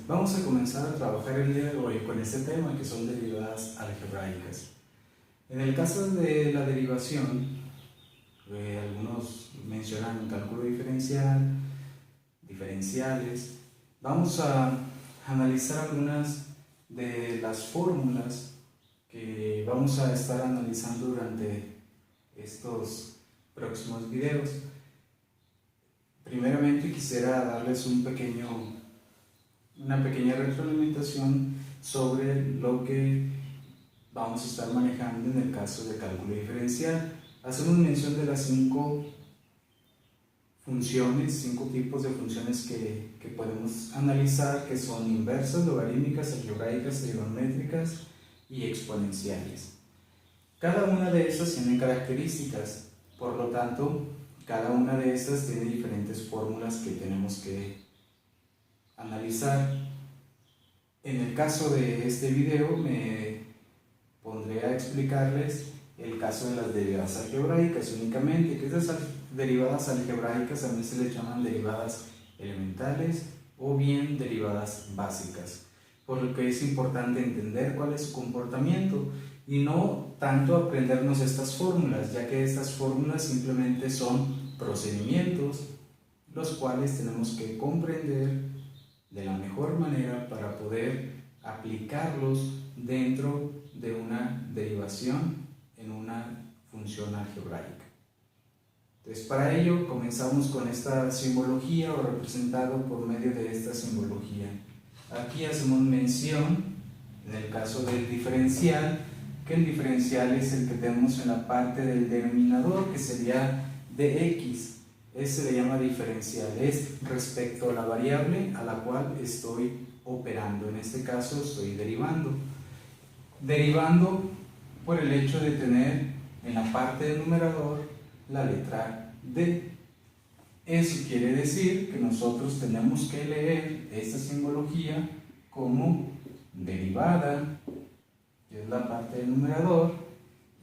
Vamos a comenzar a trabajar el día de hoy con este tema que son derivadas algebraicas. En el caso de la derivación, algunos mencionan cálculo diferencial, diferenciales. Vamos a analizar algunas de las fórmulas que vamos a estar analizando durante estos próximos videos. Primeramente quisiera darles una pequeña retroalimentación sobre lo que vamos a estar manejando en el caso de cálculo diferencial. Hacemos mención de las 5 tipos de funciones que podemos analizar, que son inversas, logarítmicas, algebraicas, trigonométricas y exponenciales. Cada una de estas tiene características, por lo tanto, cada una de estas tiene diferentes fórmulas que tenemos que analizar. En el caso de este video me pondré a explicarles el caso de las derivadas algebraicas únicamente, que estas derivadas algebraicas también se les llaman derivadas elementales o bien derivadas básicas, por lo que es importante entender cuál es su comportamiento y no tanto aprendernos estas fórmulas, ya que estas fórmulas simplemente son procedimientos los cuales tenemos que comprender de la mejor manera para poder aplicarlos dentro de una derivación en una función algebraica. Entonces, para ello comenzamos con esta simbología o representado por medio de esta simbología. Aquí hacemos mención, en el caso del diferencial, que el diferencial es el que tenemos en la parte del denominador, que sería dx. Ese se le llama diferencial, es respecto a la variable a la cual estoy operando. En este caso estoy derivando. Derivando por el hecho de tener en la parte del numerador la letra d. Eso quiere decir que nosotros tenemos que leer esta simbología como derivada, que es la parte del numerador,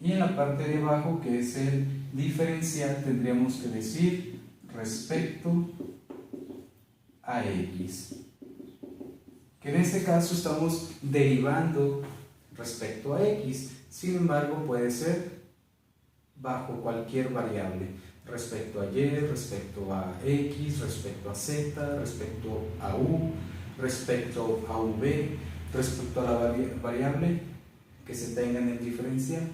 y en la parte de abajo, que es el diferencial, tendríamos que decir respecto a x, que en este caso estamos derivando respecto a x. Sin embargo, puede ser bajo cualquier variable, respecto a y, respecto a x, respecto a z, respecto a u, respecto a v, respecto a la variable que se tenga en el diferencial.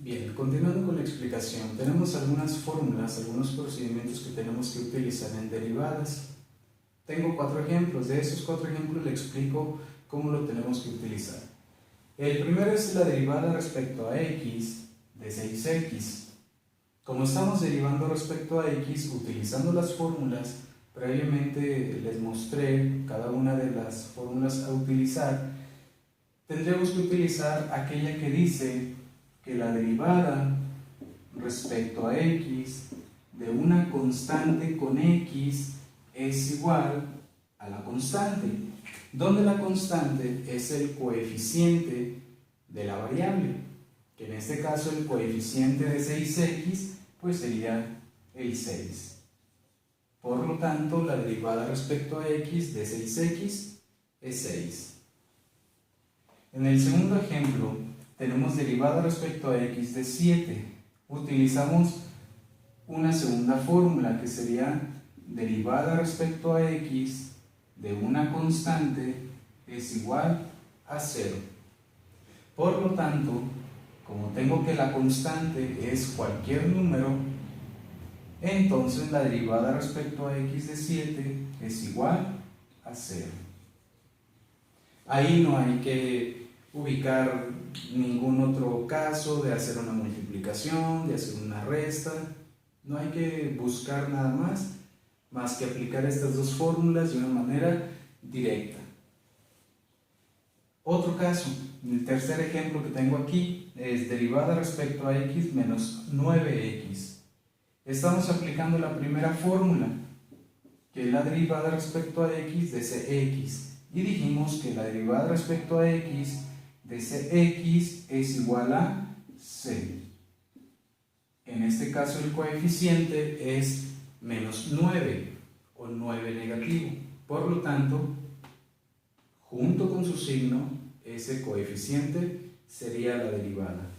Bien, continuando con la explicación, tenemos algunas fórmulas, algunos procedimientos que tenemos que utilizar en derivadas. Tengo 4 ejemplos. De esos 4 ejemplos le explico cómo lo tenemos que utilizar. El primero es la derivada respecto a x de 6x. Como estamos derivando respecto a x, utilizando las fórmulas, previamente les mostré cada una de las fórmulas a utilizar, tendremos que utilizar aquella que dice que la derivada respecto a x de una constante con x es igual a la constante, donde la constante es el coeficiente de la variable, que en este caso el coeficiente de 6x pues sería el 6. Por lo tanto, la derivada respecto a x de 6x es 6. En el segundo ejemplo tenemos derivada respecto a x de 7. Utilizamos una segunda fórmula, que sería derivada respecto a x de una constante es igual a 0. Por lo tanto, como tengo que la constante es cualquier número, entonces la derivada respecto a x de 7 es igual a 0. Ahí no hay que ubicar ningún otro caso de hacer una multiplicación, de hacer una resta. No hay que buscar nada más que aplicar estas dos fórmulas de una manera directa. Otro caso, el tercer ejemplo que tengo aquí es derivada respecto a x menos 9x. Estamos aplicando la primera fórmula, que es la derivada respecto a x de cx, y dijimos que la derivada respecto a x de cx es igual a c. En este caso el coeficiente es menos 9 o 9 negativo. Por lo tanto, junto con su signo, ese coeficiente sería la derivada.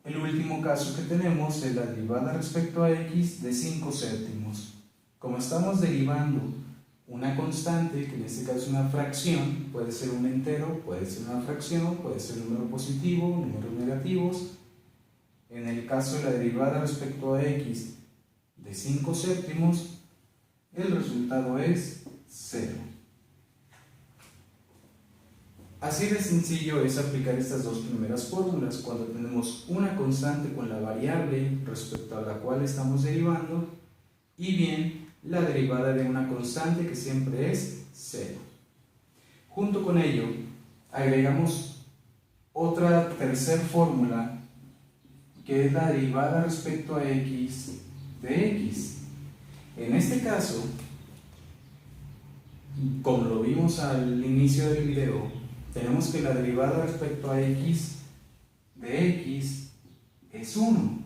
El último caso que tenemos es la derivada respecto a x de 5 séptimos. Como estamos derivando una constante, que en este caso es una fracción, puede ser un entero, puede ser una fracción, puede ser un número positivo, números negativos. En el caso de la derivada respecto a x de 5 séptimos, el resultado es 0. Así de sencillo es aplicar estas dos primeras fórmulas cuando tenemos una constante con la variable respecto a la cual estamos derivando y bien la derivada de una constante que siempre es 0. Junto con ello, agregamos otra tercera fórmula que es la derivada respecto a x de x. En este caso, como lo vimos al inicio del video, tenemos que la derivada respecto a x de x es 1.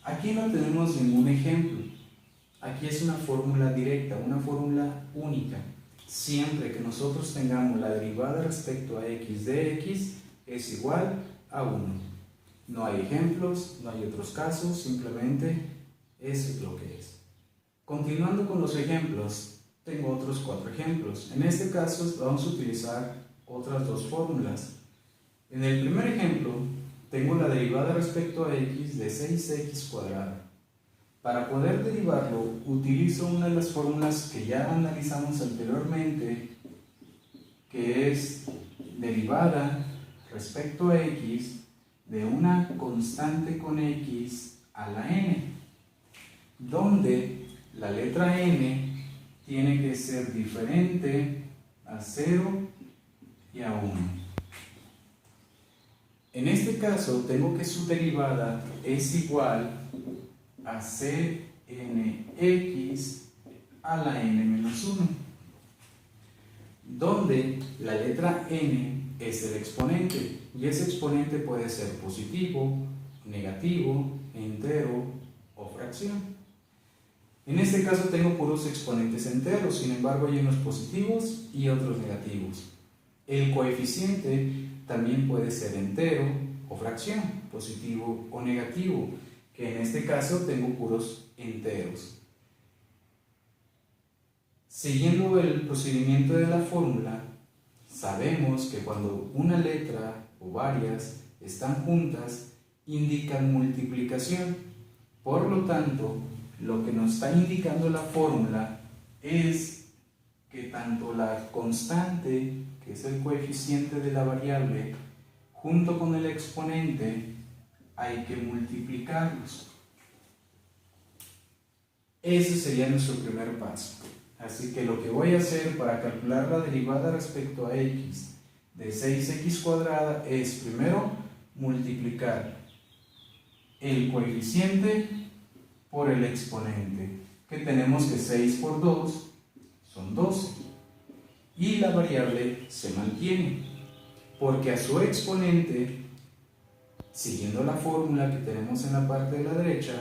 Aquí no tenemos ningún ejemplo. Aquí es una fórmula directa, una fórmula única. Siempre que nosotros tengamos la derivada respecto a x de x es igual a 1. No hay ejemplos, no hay otros casos, simplemente eso es lo que es. Continuando con los ejemplos, tengo otros 4 ejemplos. En este caso vamos a utilizar otras dos fórmulas. En el primer ejemplo, tengo la derivada respecto a x de 6x cuadrada. Para poder derivarlo, utilizo una de las fórmulas que ya analizamos anteriormente, que es derivada respecto a x de una constante con x a la n, donde la letra n tiene que ser diferente a 0 y a 1. En este caso, tengo que su derivada es igual a cnx a la n menos 1, donde la letra n es el exponente, y ese exponente puede ser positivo, negativo, entero o fracción. En este caso tengo puros exponentes enteros, sin embargo hay unos positivos y otros negativos. El coeficiente también puede ser entero o fracción, positivo o negativo, que en este caso tengo puros enteros. Siguiendo el procedimiento de la fórmula, sabemos que cuando una letra o varias están juntas, indican multiplicación. Por lo tanto, lo que nos está indicando la fórmula es que tanto la constante, que es el coeficiente de la variable, junto con el exponente, hay que multiplicarlos. Ese sería nuestro primer paso. Así que lo que voy a hacer para calcular la derivada respecto a x de 6x cuadrada es primero multiplicar el coeficiente por el exponente, que tenemos que 6 por 2 son 12, y la variable se mantiene, porque a su exponente, siguiendo la fórmula que tenemos en la parte de la derecha,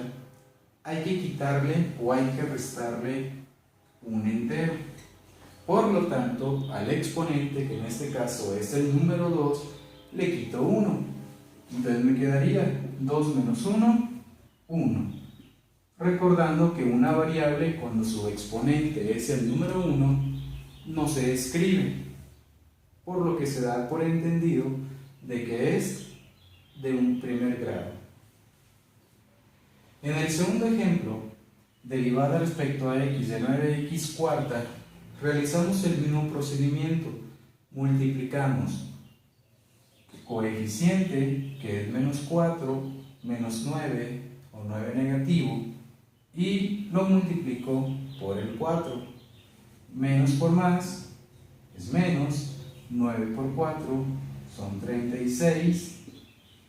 hay que quitarle o hay que restarle un entero. Por lo tanto, al exponente, que en este caso es el número 2, le quito 1. Entonces me quedaría 2 menos 1, 1. Recordando que una variable, cuando su exponente es el número 1, no se escribe, por lo que se da por entendido de que es de un primer grado. En el segundo ejemplo, derivada respecto a x de 9x cuarta, realizamos el mismo procedimiento. Multiplicamos coeficiente, que es menos 4, menos 9 o 9 negativo, y lo multiplico por el 4. Menos por más es menos, 9 por 4 son 36,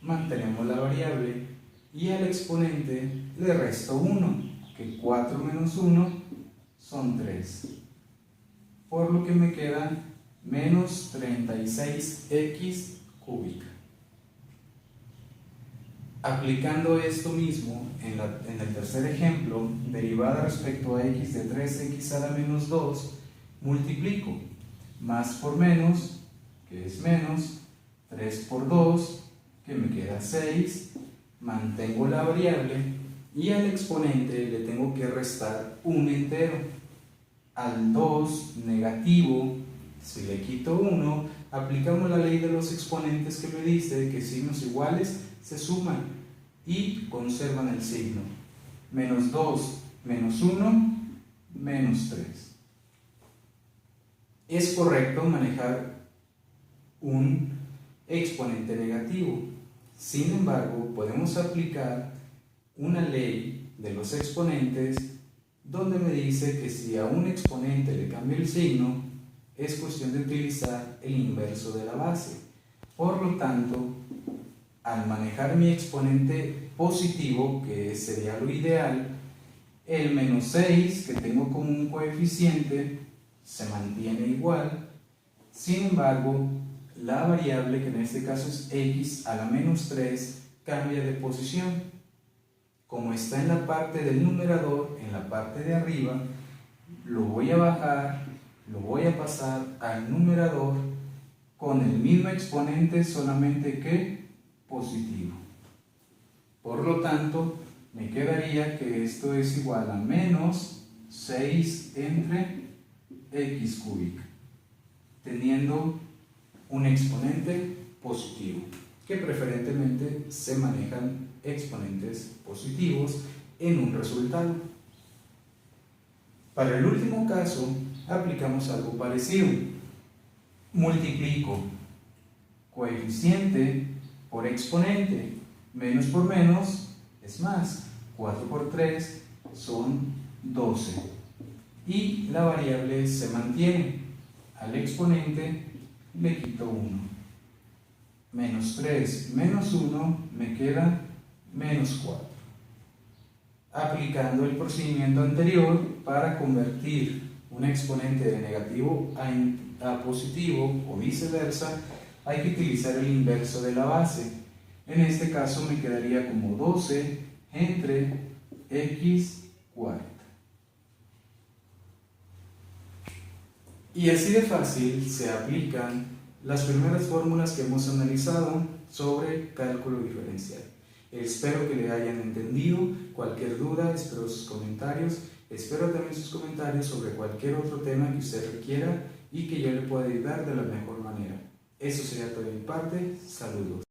mantenemos la variable y al exponente le resto 1, que 4 menos 1 son 3, por lo que me queda menos 36x cúbica. Aplicando esto mismo en el tercer ejemplo, derivada respecto a x de 3x a la menos 2, multiplico más por menos, que es menos, 3 por 2, que me queda 6, mantengo la variable y al exponente le tengo que restar un entero. Al 2 negativo, si le quito 1, aplicamos la ley de los exponentes que me dice que signos iguales se suman y conservan el signo. Menos 2, menos 1, menos 3. Es correcto manejar un exponente negativo. Sin embargo, podemos aplicar una ley de los exponentes donde me dice que si a un exponente le cambio el signo, es cuestión de utilizar el inverso de la base. Por lo tanto, al manejar mi exponente positivo, que sería lo ideal, el menos 6 que tengo como un coeficiente se mantiene igual. Sin embargo, la variable, que en este caso es x a la menos 3, cambia de posición. Como está en la parte del numerador, en la parte de arriba, lo voy a bajar, lo voy a pasar al numerador con el mismo exponente, solamente que positivo. Por lo tanto, me quedaría que esto es igual a menos 6 entre x cúbica, teniendo un exponente positivo, que preferentemente se manejan exponentes positivos en un resultado. Para el último caso, aplicamos algo parecido. Multiplico coeficiente por exponente. Menos por menos es más. 4 por 3 son 12. Y la variable se mantiene. Al exponente le quito 1. Menos 3 menos 1 me queda menos 4. Aplicando el procedimiento anterior para convertir un exponente de negativo a positivo o viceversa, hay que utilizar el inverso de la base. En este caso me quedaría como 12 entre x cuarta. Y así de fácil se aplican las primeras fórmulas que hemos analizado sobre cálculo diferencial. Espero que le hayan entendido. Cualquier duda, espero sus comentarios. Espero también sus comentarios sobre cualquier otro tema que usted requiera y que yo le pueda ayudar de la mejor manera. Eso sería todo de mi parte. Saludos.